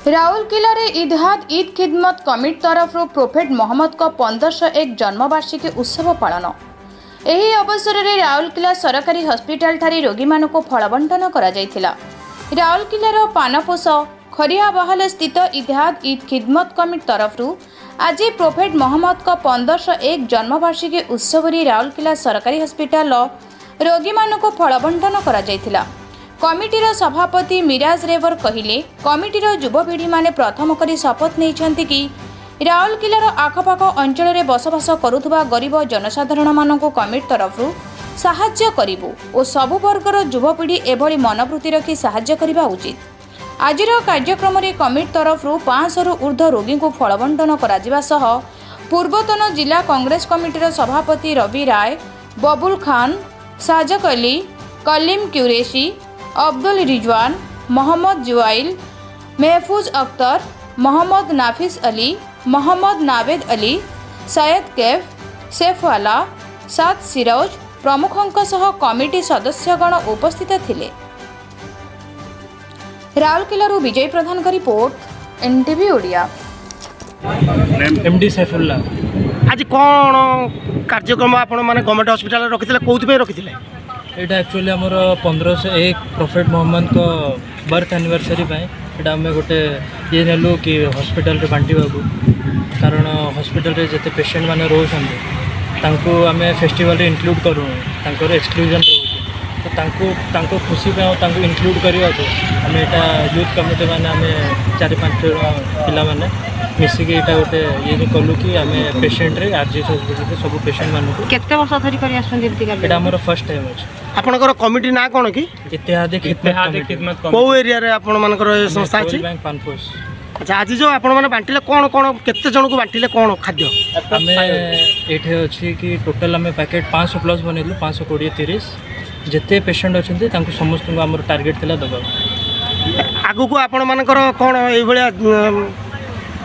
राउरकेला रे इतिहाद ईद खिदमत कमिटी तरफ प्रोफेट मोहम्मद को 1501 जन्मवार्षिकी उत्सव पालन। एही अवसर में राउरकेला सरकारी हॉस्पिटल ठारे रोगी मानक फल बंटन करा जायथिला। राउरकेला पानपोष खरियाबहाल स्थित इतिहाद ईद खिदमत कमिटी तरफ आज प्रोफेट मोहम्मद को 1501 जन्मवार्षिकी उत्सव राउरकेला सरकारी हॉस्पिटल रोगी मानक फल बंटन करा जायथिला। कमिटीर सभापति मिराज रेवर कहिले कमिटीर युवपीढ़ी माने प्रथम करी शपथ नहीं कि राउरकेलार आखपाख अंचल में बसवास करुवा गरीब जनसाधारण मानक कमिटी तरफ साहाय्य करिबु और सबु वर्गर युवपीढ़ी एभली मनोवृत्ति रखी साहाय्य करबा उचित। आजिर कार्यक्रम में कमिटी तरफ 500 रु ऊर्ध्व रोगी को फल बंटन करा सह पूर्वतन जिला कांग्रेस कमिटीर सभापति रवि राय, बबुल खान, साजक अली, कलीम क्यूरेशी, अब्दुल रिजवान, मोहम्मद जुवाइल, महफूज अख्तर, मोहम्मद नाफिस अली, मोहम्मद नावेद अली, सैयद कैफ, सेफवाला, साद सिरोज प्रमुखों सह कमिटी सदस्यगण उपस्थित थिले। राउरकेलारू विजय प्रधान का report NTV Odia. MD Saifullah आज कौन कार्यक्रम आपण माने गवर्नमेंट हॉस्पिटल रखिथिले कोथि रखिथिले? यहाँ एक्चुअली आमर 1501 प्रोफेट मोहम्मद को बर्थ एनिवर्सरी यहाँ आम गोटे ये नेलु कि हॉस्पिटल रे बांटिबा कारण हॉस्पिटल रे जते पेशेंट माने रोचंते आम फेस्टिवल रे इंक्लूड करूँ एक्सक्लूजन रोचे तो खुशी पे इंक्लूड करने आम यहाँ यूथ कमिटी मैंने आम 4-5 पिला माने मिसिकी यहाँ गोटे ये कलु कि आम पेशेंट रे आरजीएस हॉस्पिटल सब पेशेंट मानक केते वर्ष धरि करी आछन एटा हमर फर्स्ट टाइम अछि। आपनकर कमिटी ना कोन कि इतिहाद खिदमत को एरिया रे आपण मानकर संस्था अछि? बैंक पानपोस। अच्छा आज जो आपण माने बांटिले कोन कोन केते जन को बांटिले कोन खाद्य? आमे एठे अछि कि टोटल आमे पैकेट 500 प्लस बनेलु 520-30 जते पेशेंट अछन्ते तांको समस्त को हमर टारगेट थिला दबा। आगु को आपण मानकर कोन ए भलिया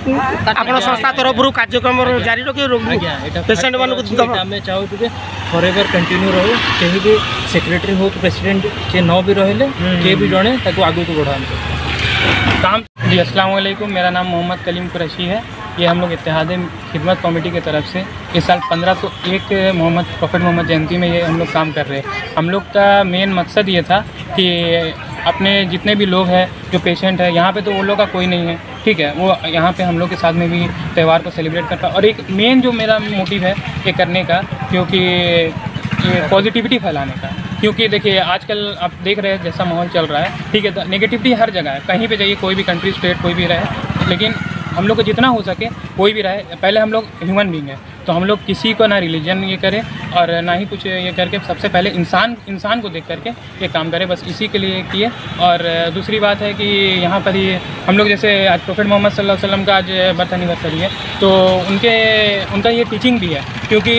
आपण संस्था तरफ कार्यक्रम जारी रखिए पेशेंट मानक आम चाहूँ कि फॉरएवर कंटिन्यू रहू कहीं भी सेक्रेटरी हो तो प्रेसिडेंट के न भी रहे के भी जड़े आगे को बढ़ा काम। जी अस्सलाम वालेकुम, मेरा नाम मोहम्मद कलीम कुरैशी है। ये हम लोग इत्तेहाद खिदमत कमेटी की तरफ से इस साल 1501 प्रोफेट मोहम्मद जयंती में ये हम लोग काम कर रहे हैं। हम लोग का मेन मकसद ये था कि अपने जितने भी लोग हैं जो पेशेंट है यहाँ पे तो वो लोग का कोई नहीं है, ठीक है, वो यहाँ पे हम लोग के साथ में भी त्यौहार को सेलिब्रेट करता। और एक मेन जो मेरा मोटिव है ये करने का क्योंकि ये पॉजिटिविटी फैलाने का, क्योंकि देखिए आजकल आप देख रहे हैं जैसा माहौल चल रहा है, ठीक है, तो नेगेटिविटी हर जगह है, कहीं पे जाइए कोई भी कंट्री स्टेट कोई भी रहे, लेकिन हम लोग को जितना हो सके कोई भी रहे, पहले हम लोग ह्यूमन बीइंग है तो हम लोग किसी को ना रिलीजन ये करें और ना ही कुछ ये करके सबसे पहले इंसान को देख करके ये काम करें, बस इसी के लिए किए। और दूसरी बात है कि यहाँ पर ही हम लोग जैसे आज प्रोफेट मोहम्मद सल्लल्लाहु अलैहि वसल्लम का आज बर्थ एनिवर्सरी है तो उनका ये टीचिंग भी है, क्योंकि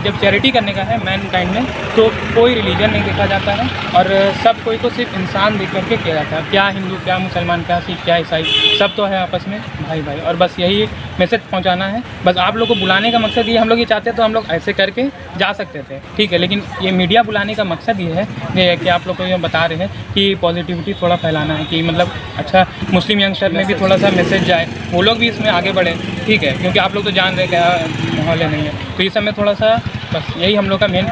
जब चैरिटी करने का है मैन काइंड में तो कोई रिलीजन नहीं देखा जाता है और सब कोई को सिर्फ इंसान देख करके किया जाता है, क्या हिंदू क्या मुसलमान क्या सिख क्या ईसाई सब तो है आपस में भाई भाई। और बस यही मैसेज पहुंचाना है, बस आप लोग को बुलाने का मकसद ये हम लोग ये चाहते तो हम लोग ऐसे करके जा सकते थे, ठीक है, लेकिन ये मीडिया बुलाने का मकसद ये है कि आप लोग को ये बता रहे हैं कि पॉजिटिविटी थोड़ा फैलाना है कि मतलब अच्छा मुस्लिम यंगस्टर में भी थोड़ा सा मैसेज जाए, वो लोग भी इसमें आगे बढ़े, ठीक है, क्योंकि आप लोग तो जान रहे क्या माहौल है नहीं है, तो इस समय थोड़ा सा बस यही हम लोग का मेन